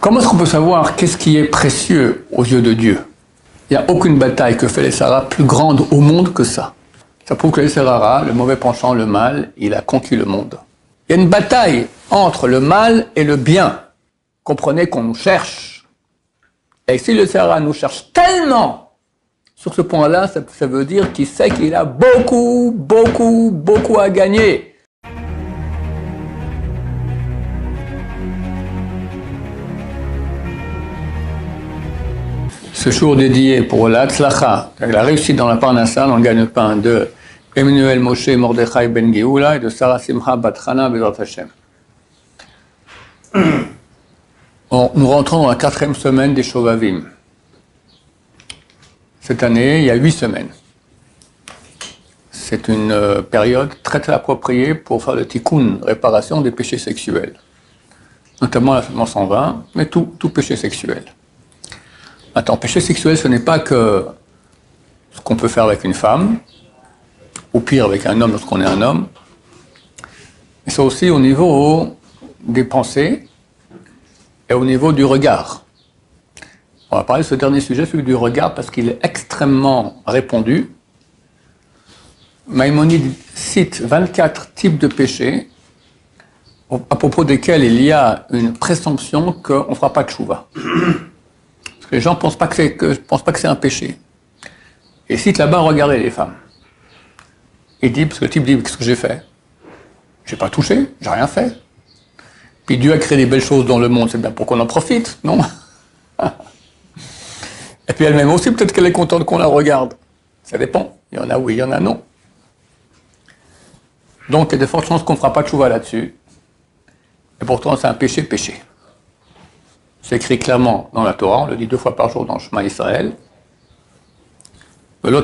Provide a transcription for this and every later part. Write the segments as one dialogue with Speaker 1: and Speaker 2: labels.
Speaker 1: Comment est-ce qu'on peut savoir qu'est-ce qui est précieux aux yeux de Dieu? Il n'y a aucune bataille que fait les Sahara plus grande au monde que ça. Ça prouve que les Sahara, le mauvais penchant, le mal, il a conquis le monde. Il y a une bataille entre le mal et le bien. Comprenez qu'on nous cherche. Et si le Sahara nous cherche tellement sur ce point-là, ça veut dire qu'il sait qu'il a beaucoup à gagner. Ce jour dédié pour l'Atzlacha, la réussite dans la Parnassa, dans le gagne-pain de Emmanuel Moshe Mordechai Ben Geoula et de Sarah Simcha Bat Chana Bezrat Hashem. Nous rentrons dans la 4e semaine des Shovavim. Cette année, il y a 8 semaines. C'est une période très appropriée pour faire le tikkun, réparation des péchés sexuels. Notamment la semence 120, mais tout péché sexuel. Attends, péché sexuel, ce n'est pas que ce qu'on peut faire avec une femme, ou pire avec un homme lorsqu'on est un homme, mais c'est aussi au niveau des pensées et au niveau du regard. On va parler de ce dernier sujet, celui du regard, parce qu'il est extrêmement répandu. Maïmonide cite 24 types de péchés à propos desquels il y a une présomption qu'on ne fera pas de tchouva. Les gens ne pensent pas que c'est un péché. Et cite là-bas, regardez les femmes. Il dit, parce que le type dit, qu'est-ce que j'ai fait? J'ai pas touché, j'ai rien fait. Puis Dieu a créé des belles choses dans le monde, c'est bien pour qu'on en profite, non? Et puis elle-même aussi, peut-être qu'elle est contente qu'on la regarde. Ça dépend. Il y en a oui, il y en a non. Donc il y a de fortes chances qu'on ne fera pas de tchouva là-dessus. Et pourtant, c'est un péché. C'est écrit clairement dans la Torah, on le dit 2 fois par jour dans le Shema Israël. Vous ne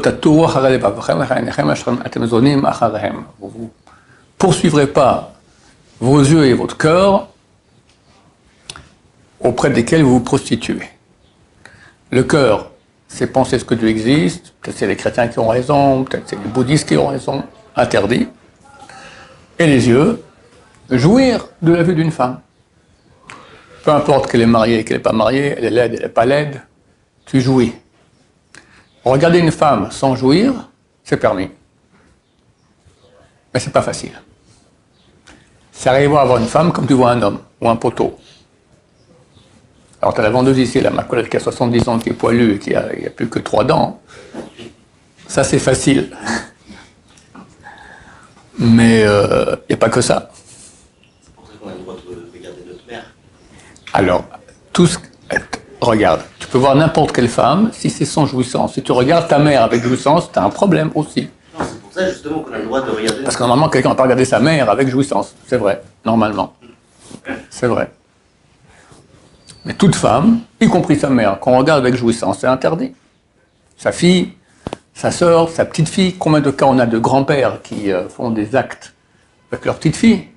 Speaker 1: poursuivrez pas vos yeux et votre cœur auprès desquels vous vous prostituez. Le cœur, c'est penser ce que Dieu existe, peut-être c'est les chrétiens qui ont raison, peut-être c'est les bouddhistes qui ont raison, interdit. Et les yeux, jouir de la vue d'une femme. Peu importe qu'elle est mariée, qu'elle n'est pas mariée, elle est laide, elle n'est pas laide, tu jouis. Regarder une femme sans jouir, c'est permis. Mais c'est pas facile. C'est arrivé à avoir une femme comme tu vois un homme, ou un poteau. Alors tu as la vendeuse ici, ma collègue qui a 70 ans, qui est poilue et qui a plus que 3 dents. Ça c'est facile. Mais il n'y a pas que ça. Alors, regarde, tu peux voir n'importe quelle femme, si c'est sans jouissance. Si tu regardes ta mère avec jouissance, tu as un problème aussi.
Speaker 2: Non, c'est pour ça justement qu'on a le droit de regarder.
Speaker 1: Parce que normalement, quelqu'un ne va pas regarder sa mère avec jouissance. C'est vrai, normalement. C'est vrai. Mais toute femme, y compris sa mère, qu'on regarde avec jouissance, c'est interdit. Sa fille, sa sœur, sa petite fille, combien de cas on a de grands-pères qui font des actes avec leur petite fille,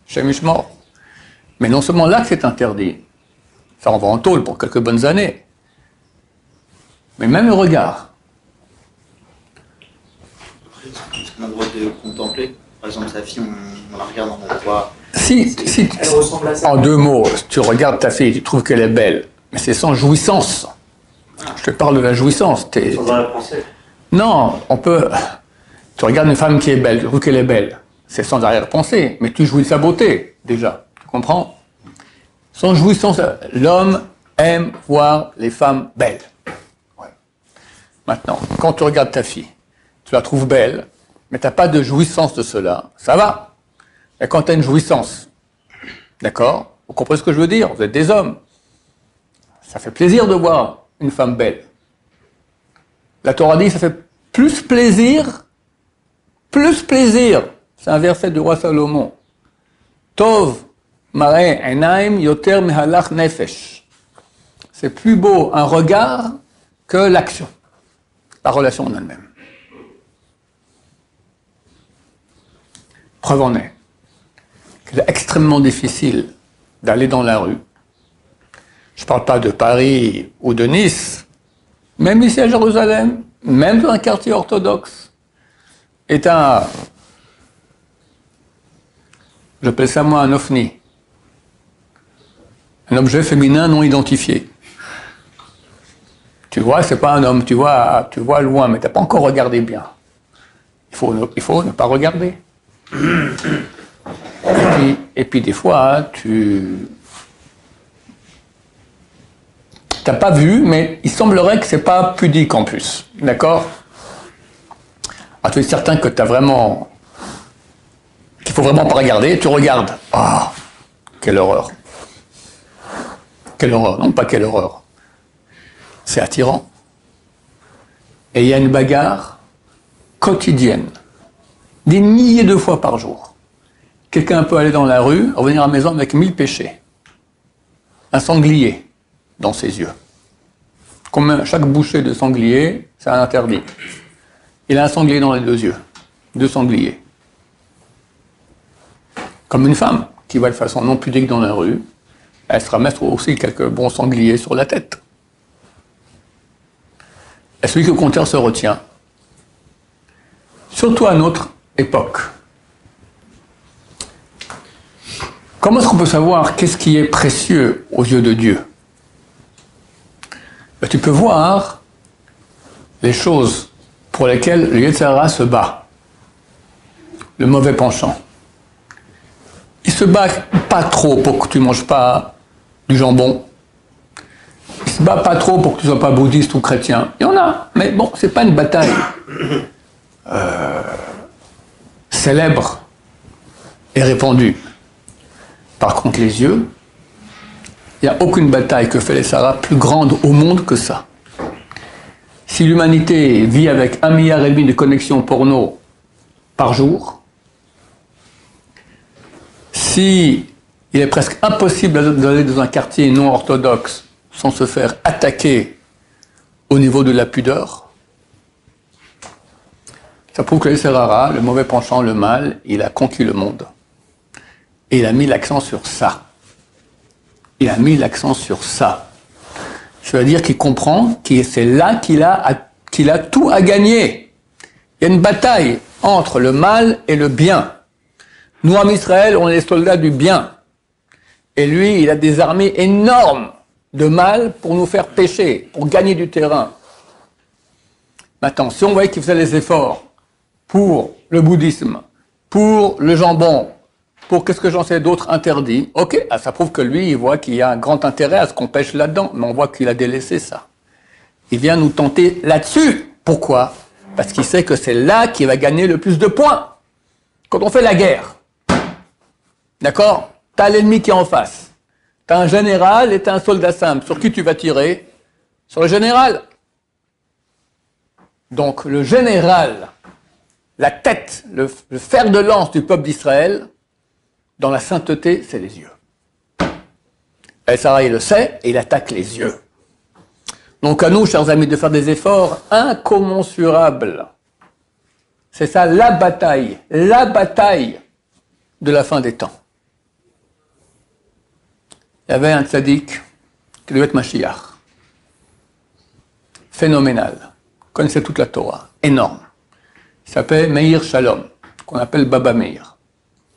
Speaker 1: chez mort. Mais non seulement l'acte est interdit, ça en va en tôle pour quelques bonnes années, mais même le regard.
Speaker 2: Est-ce qu'on a le droit de contempler? Par exemple, sa fille, on la regarde, on la voit.
Speaker 1: Si
Speaker 2: elle ressemble à ça.
Speaker 1: En 2 mots, tu regardes ta fille, tu trouves qu'elle est belle, mais c'est sans jouissance. Je te parle de la jouissance.
Speaker 2: Sans la pensée.
Speaker 1: Non, on peut... Tu regardes une femme qui est belle, tu trouves qu'elle est belle. C'est sans arrière-pensée, mais tu jouis de sa beauté, déjà. Tu comprends? Sans jouissance, l'homme aime voir les femmes belles. Ouais. Maintenant, quand tu regardes ta fille, tu la trouves belle, mais tu n'as pas de jouissance de cela, ça va. Mais quand tu as une jouissance, d'accord? Vous comprenez ce que je veux dire? Vous êtes des hommes. Ça fait plaisir de voir une femme belle. La Torah dit, ça fait plus plaisir. C'est un verset du roi Salomon. Tov Mare Enaim Yoter Mehalach Nefesh. C'est plus beau un regard que l'action, la relation en elle-même. Preuve en est qu'il est extrêmement difficile d'aller dans la rue. Je ne parle pas de Paris ou de Nice, même ici à Jérusalem, même dans un quartier orthodoxe, j'appelle ça moi un ovni. Un objet féminin non identifié. Tu vois, c'est pas un homme, tu vois loin, mais tu n'as pas encore regardé bien. Il faut ne pas regarder. Et puis des fois, tu n'as pas vu, mais il semblerait que c'est pas pudique en plus. D'accord? Alors tu es certain que qu'il faut vraiment pas regarder, tu regardes. Ah, quelle horreur. Quelle horreur, non pas quelle horreur. C'est attirant. Et il y a une bagarre quotidienne, des milliers de fois par jour. Quelqu'un peut aller dans la rue, revenir à la maison avec 1000 péchés. Un sanglier dans ses yeux. Comme chaque bouchée de sanglier, c'est un interdit. Il a un sanglier dans les 2 yeux. 2 sangliers. Comme une femme qui va de façon non pudique dans la rue, elle sera mettre aussi quelques bons sangliers sur la tête. Et celui qui au contraire se retient, surtout à notre époque. Comment est-ce qu'on peut savoir qu'est-ce qui est précieux aux yeux de Dieu? Ben, tu peux voir les choses pour lesquelles le Yetzer Hara se bat. Le mauvais penchant. Il se bat pas trop pour que tu ne manges pas du jambon. Il se bat pas trop pour que tu ne sois pas bouddhiste ou chrétien. Il y en a, mais bon, c'est pas une bataille célèbre et répandue. Par contre, les yeux, il n'y a aucune bataille que fait les Sahara plus grande au monde que ça. Si l'humanité vit avec 1,5 milliard de connexions porno par jour, si il est presque impossible d'aller dans un quartier non orthodoxe sans se faire attaquer au niveau de la pudeur, ça prouve que le Yetzer Hara, le mauvais penchant, le mal, il a conquis le monde. Et il a mis l'accent sur ça. Il a mis l'accent sur ça. Ça veut dire qu'il comprend que c'est là qu'il a tout à gagner. Il y a une bataille entre le mal et le bien. Nous, en Israël, on est les soldats du bien. Et lui, il a des armées énormes de mal pour nous faire pécher, pour gagner du terrain. Maintenant, si on voyait qu'il faisait les efforts pour le bouddhisme, pour le jambon, pour qu'est-ce que j'en sais d'autres interdits, ok, ça prouve que lui, il voit qu'il y a un grand intérêt à ce qu'on pêche là-dedans, mais on voit qu'il a délaissé ça. Il vient nous tenter là-dessus. Pourquoi? Parce qu'il sait que c'est là qu'il va gagner le plus de points. Quand on fait la guerre, d'accord? T'as l'ennemi qui est en face. T'as un général et t'as un soldat simple. Sur qui tu vas tirer? Sur le général. Donc le général, la tête, le fer de lance du peuple d'Israël, dans la sainteté, c'est les yeux. Et Sarah, il le sait, et il attaque les yeux. Donc à nous, chers amis, de faire des efforts incommensurables. C'est ça la bataille de la fin des temps. Il y avait un tzaddik qui devait être Mashiach. Phénoménal. Il connaissait toute la Torah. Énorme. Il s'appelait Meir Shalom, qu'on appelle Baba Meir,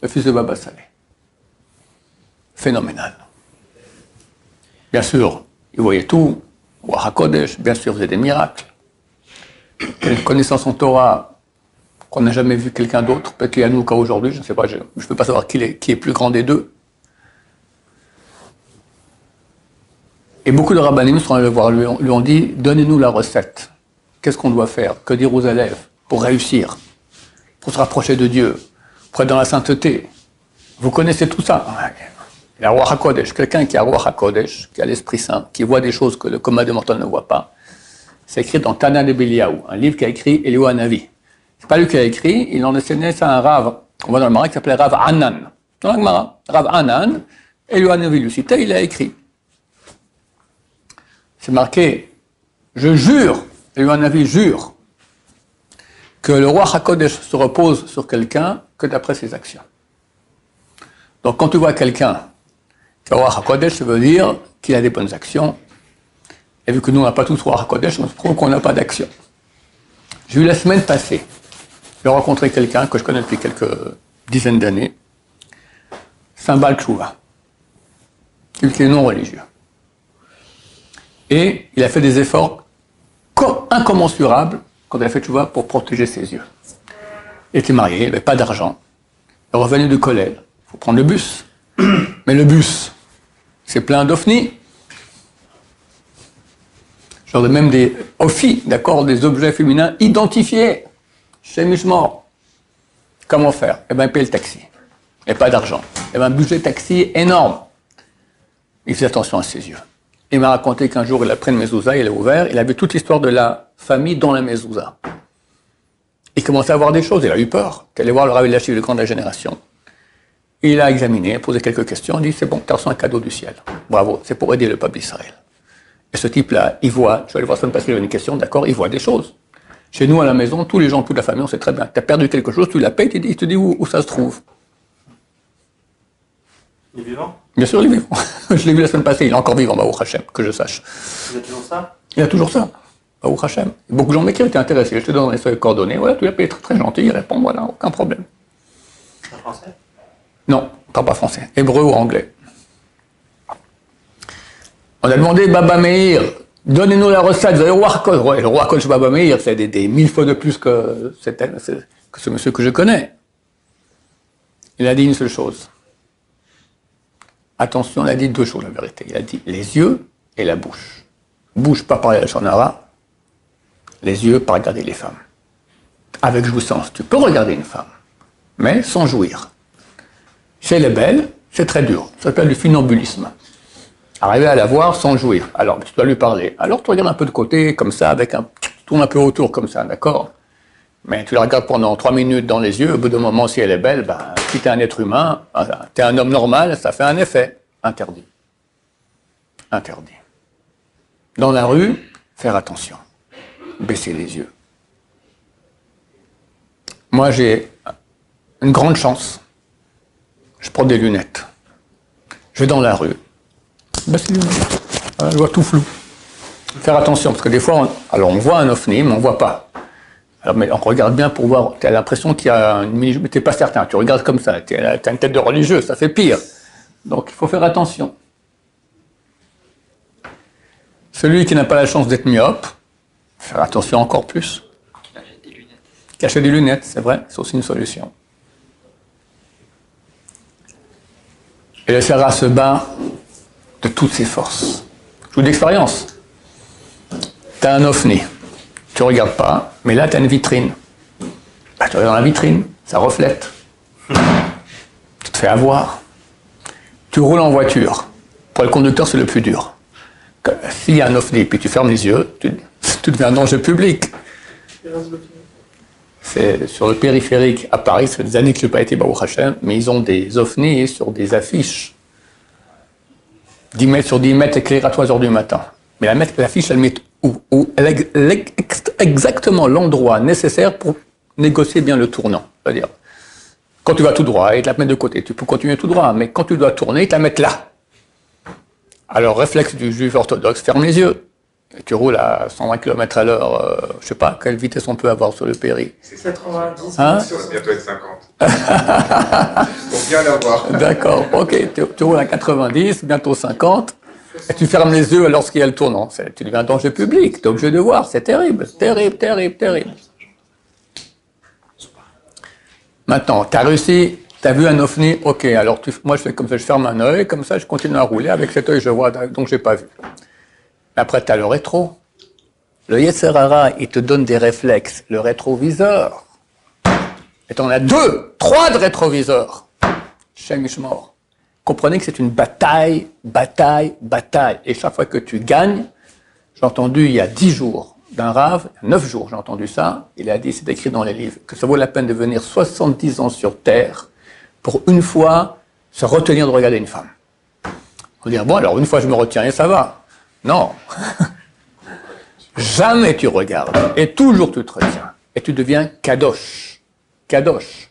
Speaker 1: le fils de Baba Saleh. Phénoménal. Bien sûr, il voyait tout, Ruach HaKodesh, bien sûr, il faisait des miracles. Une connaissance en Torah qu'on n'a jamais vu quelqu'un d'autre, peut-être qu'il y a nous qu'à aujourd'hui, je ne sais pas, je ne peux pas savoir qui est plus grand des deux. Et beaucoup de rabbanim sont allés le voir, lui ont dit, donnez-nous la recette. Qu'est-ce qu'on doit faire? Que dire aux élèves pour réussir, pour se rapprocher de Dieu, pour être dans la sainteté? Vous connaissez tout ça. Il y a Ruach HaKodesh, quelqu'un qui a Ruach HaKodesh, qui a l'Esprit Saint, qui voit des choses que le commun des mortels ne voit pas. C'est écrit dans Tana de Beliaou, un livre qu'a écrit Eliyahu Hanavi. C'est pas lui qui a écrit, il en a enseigné ça à un Rav, on voit dans le Gemara, qui s'appelait Rav Anan. Dans la Gemara, Rav Anan, Eliyahu Hanavi le citait, il a écrit. C'est marqué, je jure, Eliyahu Hanavi jure, que le Ruach HaKodesh se repose sur quelqu'un que d'après ses actions. Donc quand tu vois quelqu'un qui a Ruach HaKodesh, ça veut dire qu'il a des bonnes actions. Et vu que nous, on n'a pas tous Ruach HaKodesh, on se prouve qu'on n'a pas d'action. J'ai eu la semaine passée, j'ai rencontré quelqu'un que je connais depuis quelques dizaines d'années, c'est un Baal Tshuva. Celui qui est non religieux. Et il a fait des efforts incommensurables quand il a fait tchouva pour protéger ses yeux. Il était marié, il n'avait pas d'argent. Il est revenu de Kollel. Il faut prendre le bus. Mais le bus, c'est plein d'ovnis. Genre même des ophi, d'accord, des objets féminins identifiés. Chez Mishmor. Comment faire? Eh bien, il paye le taxi. Il n'y a pas d'argent. Il y avait un budget taxi énorme. Il faisait attention à ses yeux. Il m'a raconté qu'un jour, il a pris une mezouza, il a ouvert, il a vu toute l'histoire de la famille dans la mezouza. Il commençait à voir des choses, il a eu peur. Il allait voir le Rav Eliashiv, le grand de la génération. Il a examiné, posé quelques questions, il dit, c'est bon, tu as reçu un cadeau du ciel. Bravo, c'est pour aider le peuple d'Israël. Et ce type-là, il voit, je vais aller voir ça, parce qu'il a une question, d'accord, il voit des choses. Chez nous, à la maison, tous les gens, toute la famille, on sait très bien. Tu as perdu quelque chose, tu la payes, il te dit où ça se trouve.
Speaker 3: Il est vivant?
Speaker 1: Bien sûr, il est vivant. Je l'ai vu la semaine passée, il est encore vivant, Baruch Hashem, que je sache.
Speaker 3: Il a toujours ça?
Speaker 1: Il a toujours ça, Baruch Hashem. Beaucoup de gens m'écrivent, t'es intéressé, je te donnerai ses coordonnées, voilà, tu l'as payé très, très gentil, il répond, voilà, aucun problème.
Speaker 3: C'est français?
Speaker 1: Non, il ne parle pas français, hébreu ou anglais. On a demandé Baba Meir, donnez-nous la recette, vous avez le roi Koch. Ouais, le roi Koch Baba Meir, c'est des 1000 fois de plus que ce monsieur que je connais. Il a dit une seule chose. Attention, il a dit deux choses, la vérité. Il a dit les yeux et la bouche. Bouche, pas parler à la shonara. Les yeux, pas regarder les femmes. Avec jouissance. Tu peux regarder une femme, mais sans jouir. Si elle est belle, c'est très dur. Ça s'appelle du funambulisme. Arriver à la voir sans jouir. Alors, tu dois lui parler. Alors, tu regardes un peu de côté, comme ça, tu tournes un peu autour, comme ça, d'accord? Mais tu la regardes pendant 3 minutes dans les yeux, au bout d'un moment, si elle est belle, ben, si tu es un être humain, tu es un homme normal, ça fait un effet. Interdit. Interdit. Dans la rue, faire attention. Baisser les yeux. Moi, j'ai une grande chance. Je prends des lunettes. Je vais dans la rue. Baisser les lunettes. Voilà, je vois tout flou. Faire attention, parce que des fois, on voit un ovni, mais on ne voit pas. Alors, mais on regarde bien pour voir, tu as l'impression qu'il y a une mini, mais tu n'es pas certain, tu regardes comme ça, tu as une tête de religieux, ça fait pire. Donc il faut faire attention. Celui qui n'a pas la chance d'être myope, faire attention encore plus.
Speaker 2: Cacher des lunettes.
Speaker 1: Cacher des lunettes, c'est vrai, c'est aussi une solution. Et le Sarah se bat de toutes ses forces. Je vous dis d'expérience. Tu as un ovni. Tu ne regardes pas, mais là, tu as une vitrine. Bah, tu regardes dans la vitrine, ça reflète. Tu te fais avoir. Tu roules en voiture. Pour le conducteur, c'est le plus dur. S'il y a un ovni, puis tu fermes les yeux, tu deviens un danger public. C'est sur le périphérique à Paris, ça fait des années que je n'ai pas été Baruch Hashem, mais ils ont des ovnis sur des affiches. 10 mètres sur 10 mètres éclairés à 3 heures du matin. Mais l'affiche, elle met où elle exactement l'endroit nécessaire pour négocier bien le tournant. C'est-à-dire, quand tu vas tout droit, ils te la mettent de côté. Tu peux continuer tout droit, mais quand tu dois tourner, ils te la mettent là. Alors, réflexe du juif orthodoxe, ferme les yeux. Et tu roules à 120 km à l'heure, je ne sais pas quelle vitesse on peut avoir sur le péri.
Speaker 4: C'est 90.
Speaker 1: Hein?
Speaker 4: Ça va bientôt être 50. Faut bien l'avoir.
Speaker 1: D'accord, ok. Tu roules à 90, bientôt 50. Et tu fermes les yeux lorsqu'il y a le tournant. Tu deviens un danger public. Tu es obligé de voir. C'est terrible, terrible, terrible, terrible. Maintenant, tu as réussi, tu as vu un ovni, ok. Alors, moi, je fais comme ça, je ferme un œil, comme ça, je continue à rouler. Avec cet œil, je vois, donc je n'ai pas vu. Mais après, tu as le rétro. Le Yetzer Hara, il te donne des réflexes. Le rétroviseur. Et tu en as 2, 3 de rétroviseurs. Shem Mishmor. Comprenez que c'est une bataille, bataille, bataille. Et chaque fois que tu gagnes, j'ai entendu il y a 10 jours d'un Rav, 9 jours j'ai entendu ça, il a dit, c'est écrit dans les livres, que ça vaut la peine de venir 70 ans sur Terre pour une fois se retenir de regarder une femme. On va dire, bon alors une fois je me retiens et ça va. Non. Jamais tu regardes. Et toujours tu te retiens. Et tu deviens kadosh. Kadosh.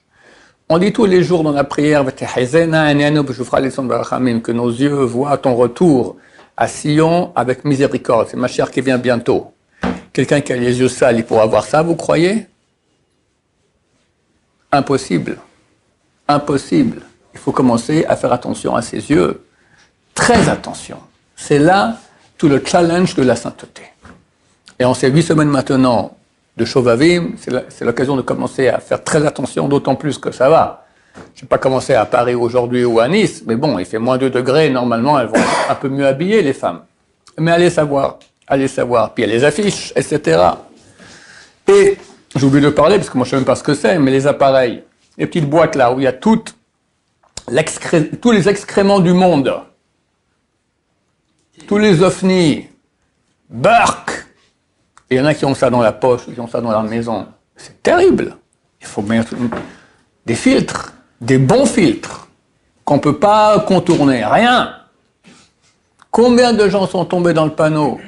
Speaker 1: On dit tous les jours dans la prière que nos yeux voient ton retour à Sion avec miséricorde. C'est ma chère qui vient bientôt. Quelqu'un qui a les yeux sales, il pourra voir ça, vous croyez? Impossible. Impossible. Il faut commencer à faire attention à ses yeux. très attention. C'est là tout le challenge de la sainteté. Et en ces 8 semaines maintenant de Shovavim, c'est l'occasion de commencer à faire très attention, d'autant plus que ça va. Je n'ai pas commencé à Paris aujourd'hui ou à Nice, mais bon, il fait moins 2 degrés, normalement elles vont être un peu mieux habillées, les femmes. Mais allez savoir. Puis il y a les affiches, etc. Et j'ai oublié de parler, parce que moi je ne sais même pas ce que c'est, mais les appareils, les petites boîtes là, où il y a tous les excréments du monde, tous les ovnis, Burke, et il y en a qui ont ça dans la poche, qui ont ça dans leur maison. C'est terrible. Il faut mettre des filtres, des bons filtres, qu'on ne peut pas contourner, rien. Combien de gens sont tombés dans le panneau?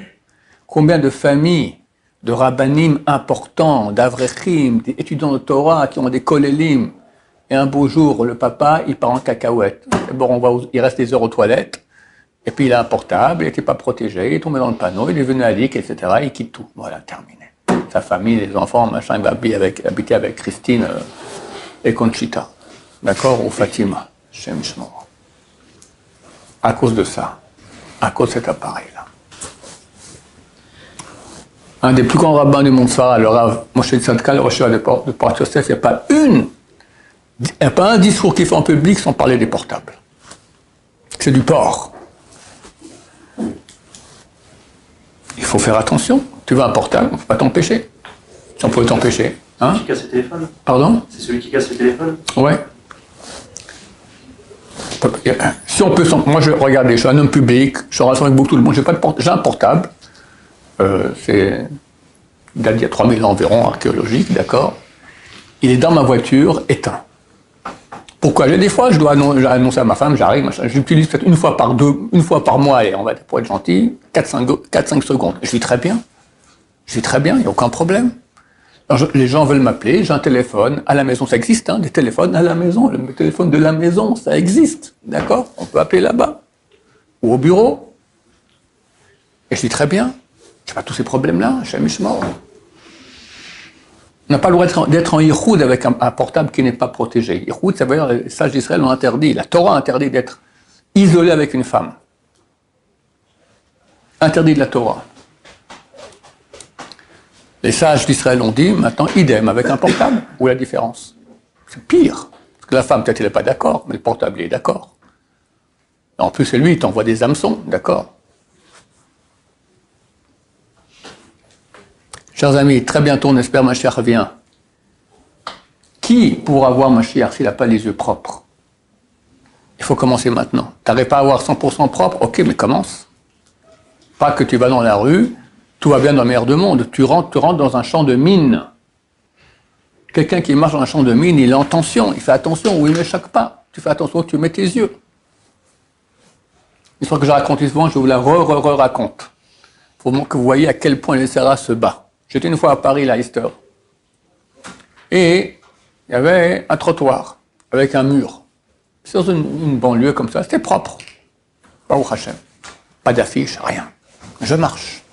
Speaker 1: Combien de familles, de rabbanim importants, d'avrechim, d'étudiants de Torah qui ont des kolélim, et un beau jour, le papa, il part en cacahuète. D'abord, il reste des heures aux toilettes, et puis il a un portable, il n'était pas protégé, il est tombé dans le panneau, il est venu à l'IC, etc., il quitte tout. Voilà, terminé. Sa famille, les enfants, machin, il va habiter avec Christine et Conchita. D'accord? Ou Fatima. Shem Shmor. À cause de ça. À cause de cet appareil-là. Un des plus grands rabbins du monde Sfarad, le Rav Moshe Tzadka, le Rosh de Port Yosef, il n'y a pas un discours qu'il fait en public sans parler des portables. C'est du porc. Il faut faire attention. Tu veux un portable, il ne faut pas t'empêcher. Si on peut t'empêcher. Hein?
Speaker 3: Celui qui casse le téléphone.
Speaker 1: Pardon?
Speaker 3: C'est celui qui casse le téléphone.
Speaker 1: Ouais. Si on peut, moi je regarde, je suis un homme public, je rassemble avec beaucoup tout le monde, j'ai un portable, c'est date d'il y a 3000 ans environ, archéologique, d'accord. Il est dans ma voiture, éteint. Pourquoi? Des fois, je dois annoncer à ma femme, j'arrive, j'utilise peut-être une fois par mois, allez, on va pour être gentil, 4-5 secondes. Je vis très bien, il n'y a aucun problème. Alors, les gens veulent m'appeler, j'ai un téléphone à la maison, ça existe, hein, des téléphones à la maison, le téléphone de la maison, ça existe, d'accord? On peut appeler là-bas, ou au bureau. Et je vis très bien, je n'ai pas tous ces problèmes-là, je suis mort. On n'a pas le droit d'être en yichoud avec un portable qui n'est pas protégé. Yichoud, ça veut dire, les sages d'Israël l'ont interdit, la Torah interdit d'être isolé avec une femme. Interdit de la Torah. Les sages d'Israël ont dit, maintenant, idem avec un portable. Où est la différence? C'est pire. Parce que la femme, peut-être, elle n'est pas d'accord, mais le portable, il est d'accord. En plus, c'est lui, il t'envoie des hameçons, d'accord? Chers amis, très bientôt, on espère, Mashiach revient. Qui pourra voir Mashiach s'il n'a pas les yeux propres? Il faut commencer maintenant. Tu n'arrives pas à avoir 100% propre? Ok, mais commence. Pas que tu vas dans la rue, tout va bien dans le meilleur du monde. Tu rentres dans un champ de mine. Quelqu'un qui marche dans un champ de mine, il est en tension. Il fait attention où il ne choque pas. Tu fais attention où tu mets tes yeux. L'histoire que j'ai racontée souvent, je vous la raconte. Pour que vous voyez à quel point les Serra se bat. J'étais une fois à Paris, là, à Easter. Et il y avait un trottoir avec un mur. C'est dans une banlieue comme ça. C'était propre. Baruch Hashem. Pas d'affiche, rien. Je marche.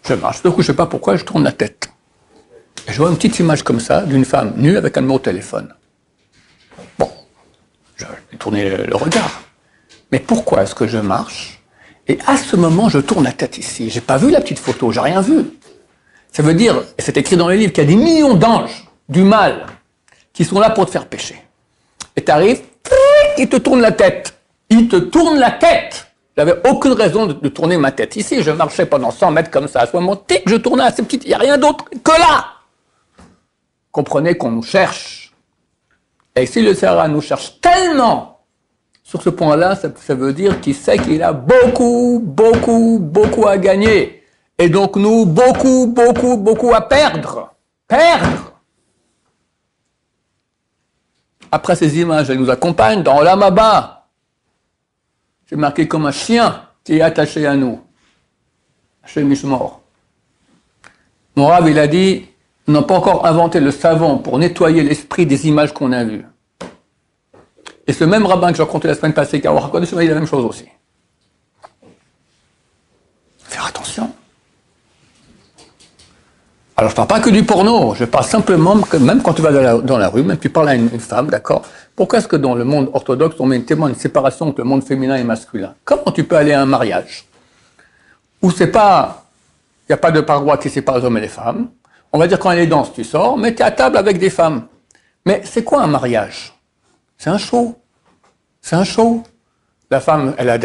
Speaker 1: Du coup, je ne sais pas pourquoi, je tourne la tête. Et je vois une petite image comme ça, d'une femme nue avec un numéro de téléphone. Bon, j'ai tourné le regard. Mais pourquoi est-ce que je marche? Et à ce moment, je tourne la tête ici. J'ai pas vu la petite photo, j'ai rien vu. Ça veut dire, et c'est écrit dans les livres, qu'il y a des millions d'anges du mal qui sont là pour te faire pécher. Et tu arrives, il te tourne la tête. Il te tourne la tête. J'avais aucune raison de tourner ma tête. Ici, je marchais pendant 100 mètres comme ça. À ce moment, je tournais assez petite. Il n'y a rien d'autre que là. Comprenez qu'on nous cherche. Et si le Sahara nous cherche tellement, sur ce point-là, ça veut dire qu'il sait qu'il a beaucoup à gagner. Et donc nous, beaucoup à perdre. Après ces images, elles nous accompagnent dans l'Amaba. C'est marqué comme un chien qui est attaché à nous. Hashem Mishmor. Mon Rav, il a dit, on n'a pas encore inventé le savon pour nettoyer l'esprit des images qu'on a vues. Et ce même rabbin que j'ai raconté la semaine passée, qui a dit la même chose aussi. Faire attention. Alors je ne parle pas que du porno, je parle simplement que même quand tu vas dans la rue, même tu parles à une femme, d'accord, Pourquoi est-ce que dans le monde orthodoxe, on met tellement une séparation entre le monde féminin et masculin? Comment tu peux aller à un mariage où c'est pas, il n'y a pas de paroi qui sépare les hommes et les femmes? On va dire quand les danses, tu sors, mais tu es à table avec des femmes. Mais c'est quoi un mariage? C'est un show. C'est un show. La femme, elle a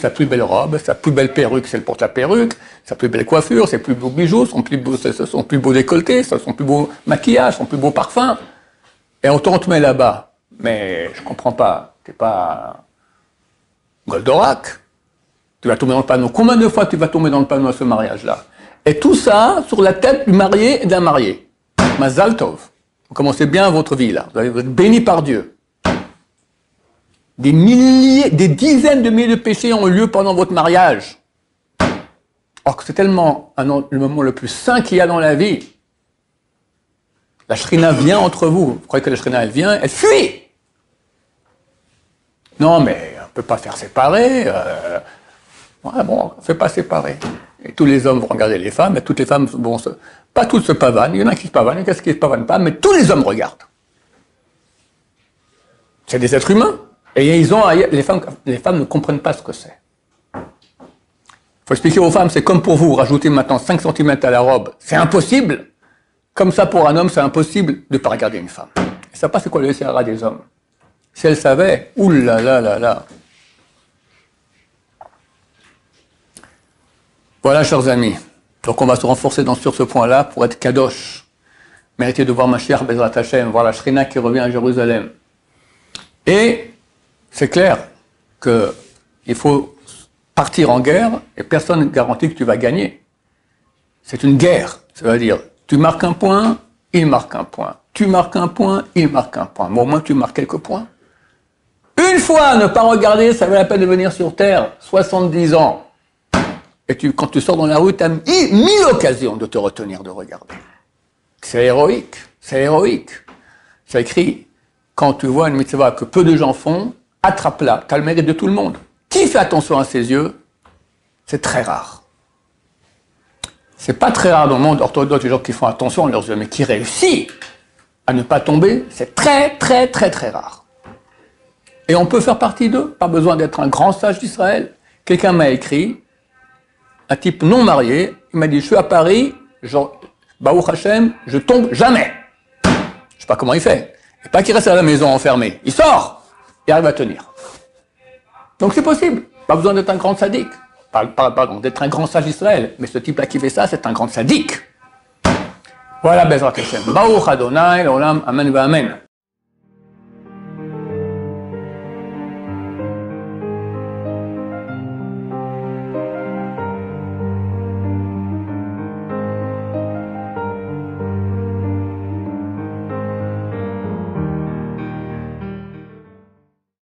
Speaker 1: sa plus belle robe, sa plus belle perruque, si elle porte la perruque, sa plus belle coiffure, ses plus beaux bijoux, son plus beau décolleté, son plus beau maquillage, son plus beau parfum. Et on te met là-bas. Mais je comprends pas. T'es pas Goldorak. Tu vas tomber dans le panneau. Combien de fois tu vas tomber dans le panneau à ce mariage-là? Et tout ça sur la tête du marié et d'un marié. Mazal Tov. Vous commencez bien votre vie là. Vous allez être béni par Dieu. Des milliers, des dizaines de milliers de péchés ont eu lieu pendant votre mariage. Or que c'est tellement le moment le plus saint qu'il y a dans la vie. La Shrina vient entre vous. Vous croyez que la Shrina, elle vient, elle fuit. Non, mais on ne peut pas faire séparer. Ouais, bon, on ne fait pas séparer. Et tous les hommes vont regarder les femmes, et toutes les femmes vont pas toutes se pavanent. Il y en a qui se pavanent, il y en a qui ne se pavanent pas, mais tous les hommes regardent. C'est des êtres humains. Et les femmes ne comprennent pas ce que c'est. Il faut expliquer aux femmes, c'est comme pour vous, rajouter maintenant 5 cm à la robe, c'est impossible. Comme ça, pour un homme, c'est impossible de ne pas regarder une femme. Et ça passe, c'est quoi le SRA des hommes? Si elle savait, oulala. Voilà, chers amis. Donc on va se renforcer sur ce point-là pour être kadosh. Mériter de voir Mashiach Bezrat Hashem, voir la Shrina qui revient à Jérusalem. Et c'est clair qu'il faut partir en guerre et personne ne garantit que tu vas gagner. C'est une guerre. Ça veut dire, tu marques un point, il marque un point. Tu marques un point, il marque un point. Mais au moins tu marques quelques points. Une fois, ne pas regarder, ça vaut la peine de venir sur Terre. 70 ans. Et quand tu sors dans la rue, tu as 1000 occasions de te retenir de regarder. C'est héroïque. C'est héroïque. C'est écrit, quand tu vois une mitzvah que peu de gens font, attrape-la, tu as le mérite de tout le monde. Qui fait attention à ses yeux? C'est très rare. C'est pas très rare dans le monde orthodoxe, les gens qui font attention à leurs yeux, mais qui réussissent à ne pas tomber, c'est très rare. Et on peut faire partie d'eux, pas besoin d'être un grand sage d'Israël. Quelqu'un m'a écrit, un type non marié, il m'a dit, je suis à Paris, Baruch Hashem, je tombe jamais. Je sais pas comment il fait. Et pas qu'il reste à la maison enfermé. Il sort! Il arrive à tenir. Donc c'est possible. Pas besoin d'être un grand sadique. Pardon, d'être un grand sage d'Israël. Mais ce type-là qui fait ça, c'est un grand sadique. Voilà, Bezrat Hashem. Baruch Adonai, l'olam, amen, amen.